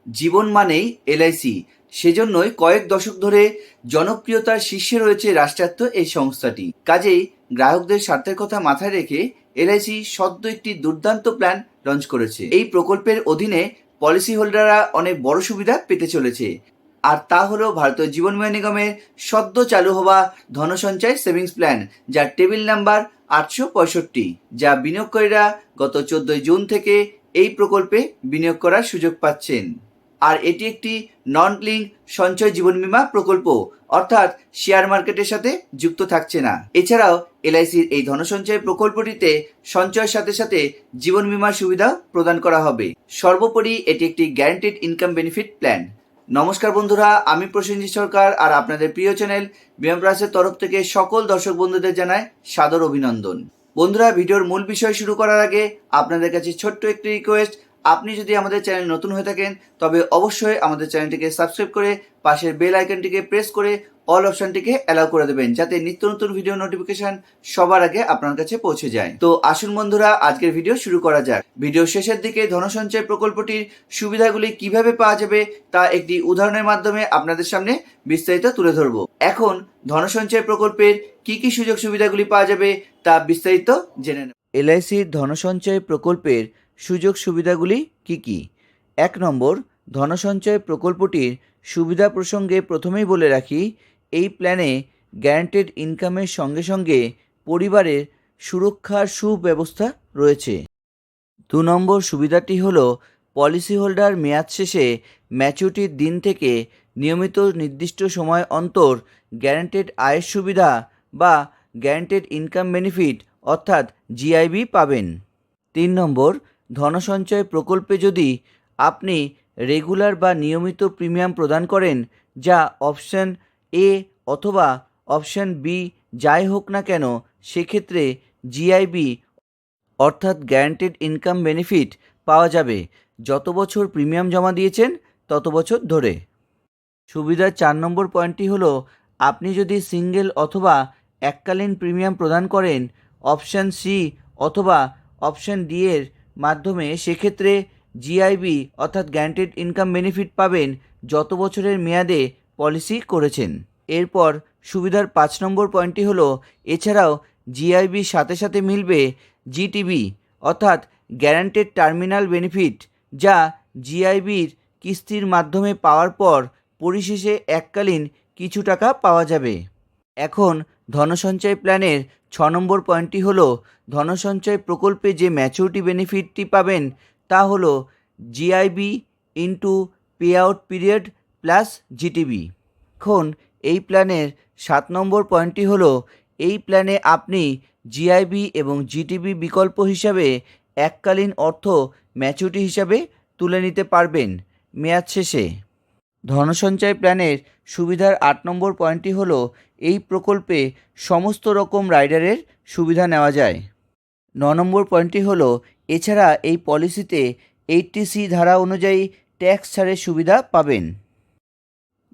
জীবন মানেই এলআইসি, সেজন্যই কয়েক দশক ধরে জনপ্রিয়তার শীর্ষে রয়েছে রাষ্ট্রায়ত্ত এই সংস্থাটি। কাজেই গ্রাহকদের স্বার্থের কথা মাথায় রেখে এলআইসি সদ্য একটি দুর্দান্ত প্ল্যান লঞ্চ করেছে। এই প্রকল্পের অধীনে পলিসি হোল্ডাররা অনেক বড় সুবিধা পেতে চলেছে, আর তা হলো ভারতীয় জীবন বীমা নিগমের সদ্য চালু হওয়া ধনসঞ্চয় সেভিংস প্ল্যান, যার টেবিল নাম্বার 865, যা বিনিয়োগকারীরা গত 14 জুন থেকে এই প্রকল্পে বিনিয়োগ করার সুযোগ পাচ্ছেন। আর এটি একটি নন লিঙ্ক সঞ্চয় জীবন বীমা প্রকল্প, অর্থাৎ শেয়ার মার্কেটের সাথে যুক্ত থাকছে না। এছাড়াও এলআইসির এই ধনসঞ্চয় প্রকল্পটিতে সঞ্চয়ের সাথে সাথে জীবন বীমার সুবিধাও প্রদান করা হবে। সর্বোপরি এটি একটি গ্যারান্টিড ইনকাম বেনিফিট প্ল্যান। নমস্কার বন্ধুরা, আমি প্রসেনজিৎ সরকার, আর আপনাদের প্রিয় চ্যানেল বিমা প্লাসের তরফ থেকে সকল দর্শক বন্ধুদের জানাই সাদর অভিনন্দন। বন্ধুরা, ভিডিওর মূল বিষয় শুরু করার আগে আপনাদের কাছে ছোট্ট একটি রিকোয়েস্ট। আপনি যদি আমাদের চ্যানেল নতুন হয়ে থাকেন তবে অবশ্যই আমাদের চ্যানেলটিকে সাবস্ক্রাইব করে পাশের বেল আইকনটিকে প্রেস করে অল অপশনটিকে অ্যালাউ করে দেবেন, যাতে নিত্য নতুন ভিডিও নোটিফিকেশন সবার আগে আপনার কাছে পৌঁছে যায়। তো আসুন বন্ধুরা, আজকের ভিডিও শুরু করা যাক। ভিডিও শেষের দিকে ধনসঞ্চয় প্রকল্পটির সুবিধাগুলি কিভাবে পাওয়া যাবে তা একটি উদাহরণের মাধ্যমে আপনাদের সামনে বিস্তারিত তুলে ধরব। এখন ধনসঞ্চয় প্রকল্পের কি কি সুযোগ সুবিধাগুলি পাওয়া যাবে তা বিস্তারিত জেনে নেব। এলআইসির ধনসঞ্চয় প্রকল্পের সুযোগ সুবিধাগুলি কি কি? 1 নম্বর, ধনসঞ্চয় প্রকল্পটির সুবিধা প্রসঙ্গে প্রথমেই বলে রাখি, এই প্ল্যানে গ্যারান্টেড ইনকামের সঙ্গে সঙ্গে পরিবারের সুরক্ষার সুব্যবস্থা রয়েছে। 2 নম্বর সুবিধাটি হল পলিসি হোল্ডার মেয়াদ শেষে ম্যাচুরিটির দিন থেকে নিয়মিত নির্দিষ্ট সময় অন্তর গ্যারান্টেড আয়ের সুবিধা বা গ্যারান্টেড ইনকাম বেনিফিট অর্থাৎ জিআইবি পাবেন। 3 নম্বর, ধনসঞ্চয় প্রকল্পে যদি আপনি রেগুলার বা নিয়মিত প্রিমিয়াম প্রদান করেন, যা অপশন এ অথবা অপশন বি যাই হোক না কেন, সেক্ষেত্রে জিআইবি অর্থাৎ গ্যারান্টেড ইনকাম বেনিফিট পাওয়া যাবে যত বছর প্রিমিয়াম জমা দিয়েছেন তত বছর ধরে। সুবিধার 4 নম্বর পয়েন্টটি হলো, আপনি যদি সিঙ্গেল অথবা এককালীন প্রিমিয়াম প্রদান করেন অপশন সি অথবা অপশন ডি এর মাধ্যমে, সেক্ষেত্রে জিআইবি অর্থাৎ গ্যারান্টেড ইনকাম বেনিফিট পাবেন যত বছরের মেয়াদে পলিসি করেছেন। এরপর সুবিধার 5 নম্বর পয়েন্টটি হলো, এছাড়াও জিআইবির সাথে সাথে মিলবে জিটিবি অর্থাৎ গ্যারান্টেড টার্মিনাল বেনিফিট, যা জিআইবির কিস্তির মাধ্যমে পাওয়ার পর পরিশেষে এককালীন কিছু টাকা পাওয়া যাবে। এখন ধনসঞ্চয় প্ল্যানের 6 নম্বর পয়েন্টটি হলো, ধনসঞ্চয় প্রকল্পে যে ম্যাচুরিটি বেনিফিটটি পাবেন তা হলো GIB into pay out period plus GTB. এখন এই প্ল্যানের 7 নম্বর পয়েন্টটি হলো, এই প্ল্যানে আপনি জিআইবি এবং জিটিবি বিকল্প হিসাবে এককালীন অর্থ ম্যাচুরিটি হিসাবে তুলে নিতে পারবেন মেয়াদ শেষে। ধনসঞ্চয় প্ল্যানের সুবিধার 8 নম্বর পয়েন্টটি হলো, এই প্রকল্পে সমস্ত রকম রাইডারের সুবিধা নেওয়া যায়। 9 নম্বর পয়েন্টটি হলো, এছাড়া এই পলিসিতে 80C ধারা অনুযায়ী ট্যাক্স ছাড়ের সুবিধা পাবেন।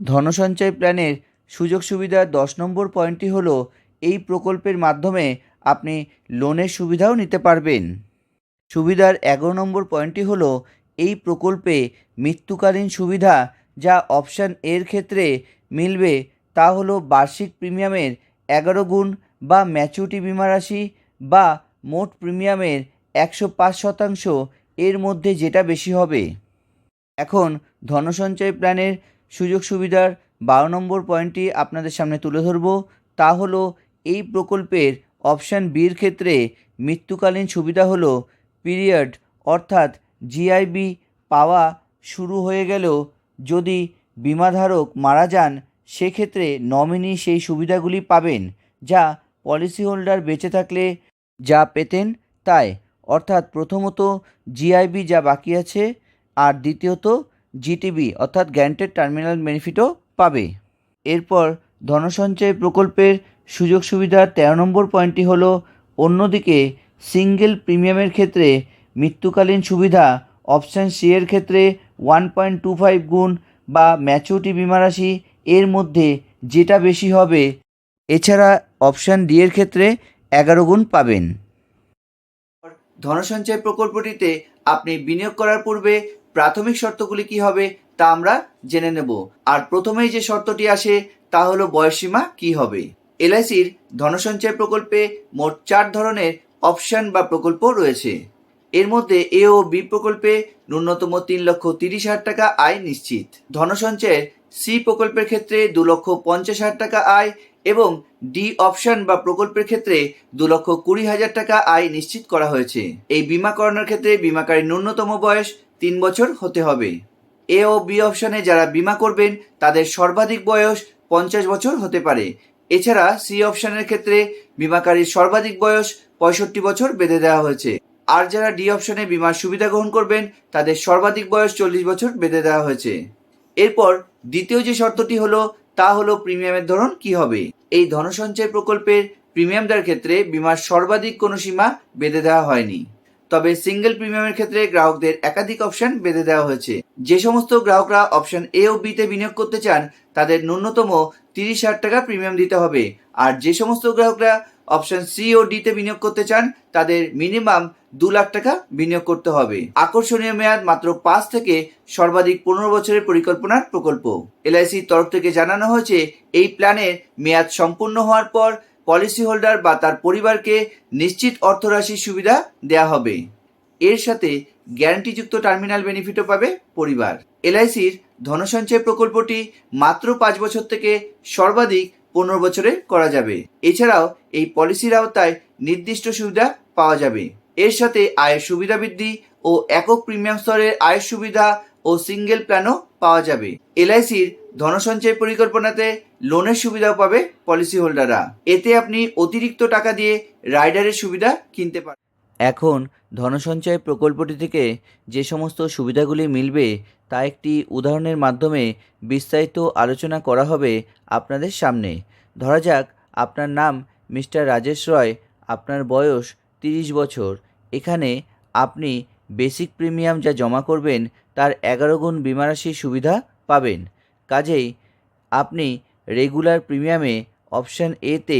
ধনসঞ্চয় প্ল্যানের সুযোগ সুবিধার 10 নম্বর পয়েন্টটি হলো, এই প্রকল্পের মাধ্যমে আপনি লোনের সুবিধাও নিতে পারবেন। সুবিধার 11 নম্বর পয়েন্টটি হলো, এই প্রকল্পে মৃত্যুকালীন সুবিধা যা অপশান এর ক্ষেত্রে মিলবে তা হলো বার্ষিক প্রিমিয়ামের 11 গুণ বা ম্যাচুরিটি বিমা রাশি বা মোট প্রিমিয়ামের 105% এর মধ্যে যেটা বেশি হবে। এখন ধনসঞ্চয় প্ল্যানের সুযোগ সুবিধার 12 নম্বর পয়েন্টটি আপনাদের সামনে তুলে ধরব। তা হলো, এই প্রকল্পের অপশান বির ক্ষেত্রে মৃত্যুকালীন সুবিধা হলো পিরিয়ড অর্থাৎ জিআইবি পাওয়া শুরু হয়ে গেলেও যদি বিমাধারক মারা যান, সেক্ষেত্রে নমিনি সেই সুবিধাগুলি পাবেন যা পলিসি হোল্ডার বেঁচে থাকলে যা পেতেন তাই, অর্থাৎ প্রথমত জিআইবি যা বাকি আছে, আর দ্বিতীয়ত জিটিবি অর্থাৎ গ্যারান্টেড টার্মিনাল বেনিফিটও পাবে। এরপর ধনসঞ্চয় প্রকল্পের সুযোগ সুবিধার 13 নম্বর পয়েন্টটি হলো, অন্যদিকে সিঙ্গেল প্রিমিয়ামের ক্ষেত্রে মৃত্যুকালীন সুবিধা অপশান সি এর ক্ষেত্রে 1.25 গুণ বা ম্যাচুরিটি বিমা রাশি এর মধ্যে যেটা বেশি হবে। এছাড়া অপশান ডি এর ক্ষেত্রে 11 গুণ পাবেন। ধনসঞ্চয় প্রকল্পটিতে আপনি বিনিয়োগ করার পূর্বে প্রাথমিক শর্তগুলি কি হবে তা আমরা জেনে নেব। আর প্রথমেই যে শর্তটি আসে তা হলো বয়সসীমা কি হবে। এলআইসির ধনসঞ্চয় প্রকল্পে মোট 4 ধরনের অপশন বা প্রকল্প রয়েছে। এর মধ্যে এ ও বি প্রকল্পে ন্যূনতম 3,30,000 টাকা আয় নিশ্চিত। ধনসঞ্চয়ের সি প্রকল্পের ক্ষেত্রে 2,50,000 টাকা আয় এবং ডি অপশন বা প্রকল্পের ক্ষেত্রে 2,20,000 টাকা আয় নিশ্চিত করা হয়েছে। এই বীমা করানোর ক্ষেত্রে বীমাকারীর ন্যূনতম বয়স 3 বছর হতে হবে। এ ও বি অপশনে যারা বীমা করবেন তাদের সর্বাধিক বয়স 50 বছর হতে পারে। এছাড়া সি অপশনের ক্ষেত্রে বীমাকারীর সর্বাধিক বয়স 65 বছর বেঁধে দেওয়া হয়েছে। আর যারা ডি অপশনে বীমার সুবিধা গ্রহণ করবেন তাদের সর্বাধিক বয়স 40 বছর বেঁধে দেওয়া হয়েছে। এরপর দ্বিতীয় যে শর্তটি হলো তা হলো প্রিমিয়ামের ধরন কি হবে। এই ধনসঞ্চয় প্রকল্পের প্রিমিয়াম দেওয়ার ক্ষেত্রে বীমার সর্বাধিক কোনো সীমা বেঁধে দেওয়া হয়নি, তবে সিঙ্গেল প্রিমিয়ামের ক্ষেত্রে গ্রাহকদের একাধিক অপশন বেঁধে দেওয়া হয়েছে। যে সমস্ত গ্রাহকরা অপশন এ ও বিতে বিনিয়োগ করতে চান তাদের ন্যূনতম 30,000 টাকা প্রিমিয়াম দিতে হবে, আর যে সমস্ত গ্রাহকরা অপশন সি ও ডিতে বিনিয়োগ করতে চান তাদের মিনিমাম 2 লাখ টাকা বিনিয়োগ করতে হবে। আকর্ষণীয় মেয়াদ মাত্র 5 থেকে সর্বাধিক 15 বছরের পরিকল্পনার প্রকল্প। এলআইসির তরফ থেকে জানানো হয়েছে এই প্ল্যানের মেয়াদ সম্পূর্ণ হওয়ার পর পলিসি হোল্ডার বা তার পরিবারকে নিশ্চিত অর্থরাশির সুবিধা দেওয়া হবে। এর সাথে গ্যারান্টিযুক্ত টার্মিনাল বেনিফিটও পাবে পরিবার। এলআইসির ধনসঞ্চয় প্রকল্পটি মাত্র 5 বছর থেকে সর্বাধিক 15 বছরে করা যাবে। এছাড়াও এই পলিসির আওতায় নির্দিষ্ট সুবিধা পাওয়া যাবে। এর সাথে আয়ের সুবিধা বৃদ্ধি ও একক প্রিমিয়াম স্তরের আয়ের সুবিধা ও সিঙ্গেল প্ল্যানও পাওয়া যাবে। এলআইসির ধনসঞ্চয় পরিকল্পনাতে লোনের সুবিধাও পাবে পলিসি হোল্ডাররা। এতে আপনি অতিরিক্ত টাকা দিয়ে রাইডারের সুবিধা কিনতে পারেন। এখন ধনসঞ্চয় প্রকল্পটি থেকে যে সমস্ত সুবিধাগুলি মিলবে তা একটি উদাহরণের মাধ্যমে বিস্তারিত আলোচনা করা হবে আপনাদের সামনে। ধরা যাক আপনার নাম মিস্টার রাজেশ রয়, আপনার বয়স 30 বছর। এখানে আপনি বেসিক প্রিমিয়াম যা জমা করবেন তার 11 গুণ বিমারাশির সুবিধা পাবেন। কাজেই আপনি রেগুলার প্রিমিয়ামে অপশান এতে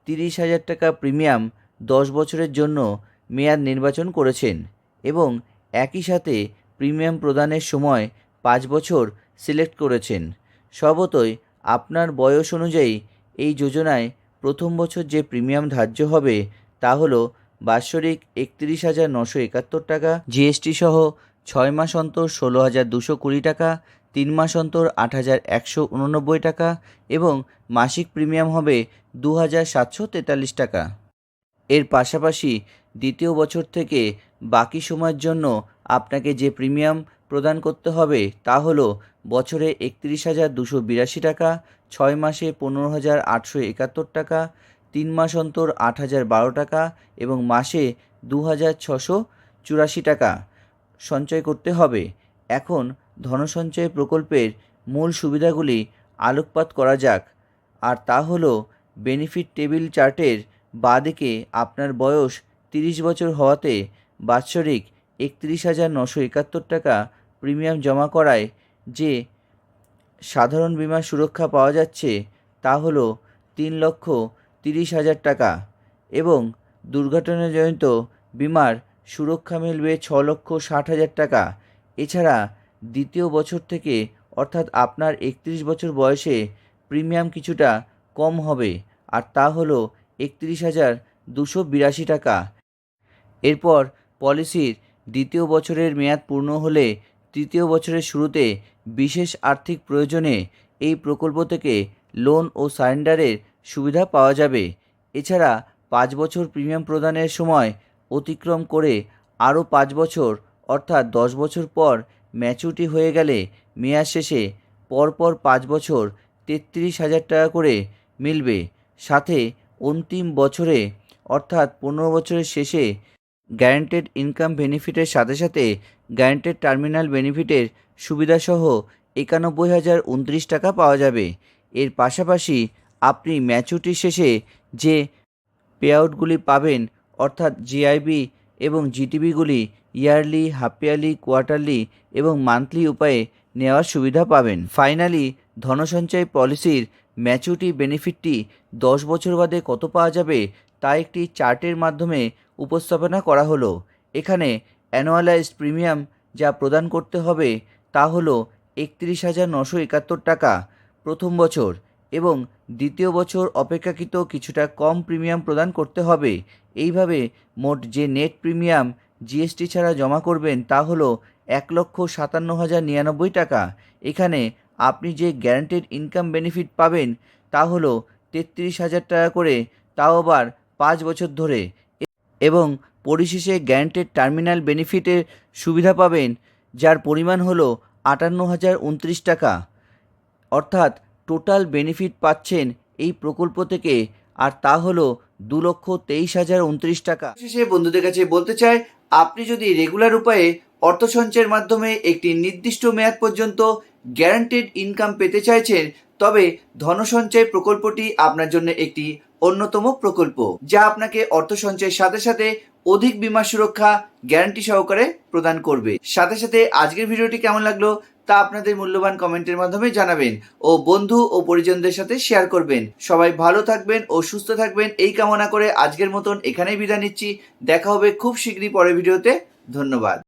30,000 টাকা প্রিমিয়াম 10 বছরের জন্য মেয়াদ নির্বাচন করেছেন এবং একই সাথে প্রিমিয়াম প্রদানের সময় 5 বছর সিলেক্ট করেছেন। স্বভাবতই আপনার বয়স অনুযায়ী এই যোজনায় প্রথম বছর যে প্রিমিয়াম ধার্য হবে তা হলো বাৎসরিক 31,971 টাকা, জিএসটি সহ 6 মাস অন্তর 16,220 টাকা, 3 মাস অন্তর 8,189 টাকা এবং মাসিক প্রিমিয়াম হবে 2,743 টাকা। এর পাশাপাশি দ্বিতীয় বছর থেকে বাকি সময়ের জন্য আপনাকে যে প্রিমিয়াম প্রদান করতে হবে তা হলো বছরে 31,282 টাকা, 6 মাসে 15,871 টাকা, 3 মাস অন্তর 8,012 টাকা এবং মাসে 2,684 টাকা সঞ্চয় করতে হবে। এখন ধনসঞ্চয় প্রকল্পের মূল সুবিধাগুলি আলোকপাত করা যাক, আর তা হলো বেনিফিট টেবিল চার্টের বাঁদিকে আপনার বয়স 30 বছর হওয়াতে বাৎসরিক 31,971 টাকা প্রিমিয়াম জমা করায় যে সাধারণ বীমার সুরক্ষা পাওয়া যাচ্ছে তা হলো 3,30,000 টাকা এবং দুর্ঘটনাজনিত বীমার সুরক্ষা মিলবে 6,60,000 টাকা। এছাড়া দ্বিতীয় বছর থেকে অর্থাৎ আপনার 31 বছর বয়সে প্রিমিয়াম কিছুটা কম হবে, আর তা হলো 31,282 টাকা। এরপর পলিসির দ্বিতীয় বছরের মেয়াদ পূর্ণ হলে তৃতীয় বছরের শুরুতে বিশেষ আর্থিক প্রয়োজনে এই প্রকল্প থেকে লোন ও সারেন্ডারের সুবিধা পাওয়া যাবে। এছাড়া 5 বছর প্রিমিয়াম প্রদানের সময় অতিক্রম করে আরও 5 বছর অর্থাৎ 10 বছর পর ম্যাচুরিটি হয়ে গেলে মেয়াদ শেষে পরপর 5 বছর 33,000 টাকা করে মিলবে। সাথে অন্তিম বছরে অর্থাৎ 15 বছরের শেষে গ্যারান্টেড ইনকাম বেনিফিটের সাথে সাথে গ্যারান্টেড টার্মিনাল বেনিফিটের সুবিধাসহ 91,029 টাকা পাওয়া যাবে। এর পাশাপাশি আপনি ম্যাচুরিটির শেষে যে পেআউটগুলি পাবেন অর্থাৎ জিআইবি এবং জিটিবিগুলি ইয়ারলি, হাফ ইয়ারলি, কোয়ার্টারলি এবং মান্থলি উপায়ে নেওয়ার সুবিধা পাবেন। ফাইনালি ধনসঞ্চয় পলিসির ম্যাচুরিটি বেনিফিটটি 10 বছর বাদে কত পাওয়া যাবে তা একটি চার্টের মাধ্যমে উপস্থাপনা করা হলো। এখানে অ্যানুয়ালাইজড প্রিমিয়াম যা প্রদান করতে হবে তা হলো 31,971 টাকা প্রথম বছর এবং দ্বিতীয় বছর অপেক্ষাকৃত কিছুটা কম প্রিমিয়াম প্রদান করতে হবে। এইভাবে মোট যে নেট প্রিমিয়াম জিএসটি ছাড়া জমা করবেন তা হলো 1,57,099 টাকা। এখানে আপনি যে গ্যারান্টেড ইনকাম বেনিফিট পাবেন তা হলো 33,000 টাকা করে, তাও আবার 5 বছর ধরে, এবং পরিশেষে গ্যারান্টেড টার্মিনাল বেনিফিটের সুবিধা পাবেন যার পরিমাণ হলো 58,029 টাকা। অর্থাৎ টোটাল বেনিফিট পাচ্ছেন এই প্রকল্প থেকে, আর তা হলো 2,23,029 টাকা। শেষে বন্ধুদের কাছে বলতে চাই, আপনি যদি রেগুলার উপায়ে অর্থ সঞ্চয়ের মাধ্যমে একটি নির্দিষ্ট মেয়াদ পর্যন্ত গ্যারান্টেড ইনকাম পেতে চাইছেন, তবে ধন সঞ্চয় প্রকল্পটি আপনার জন্য একটি অন্যতম প্রকল্প, যা আপনাকে অর্থ সঞ্চয়ের সাথে সাথে অধিক বীমা সুরক্ষা গ্যারান্টি সহকারে প্রদান করবে। সাথে সাথে আজকের ভিডিওটি কেমন লাগলো তা আপনাদের মূল্যবান কমেন্টের মাধ্যমে জানাবেন ও বন্ধু ও পরিজনদের সাথে শেয়ার করবেন। সবাই ভালো থাকবেন ও সুস্থ থাকবেন এই কামনা করে আজকের মতন এখানেই বিদায় নিচ্ছি। দেখা হবে খুব শীঘ্রই পরের ভিডিওতে। ধন্যবাদ।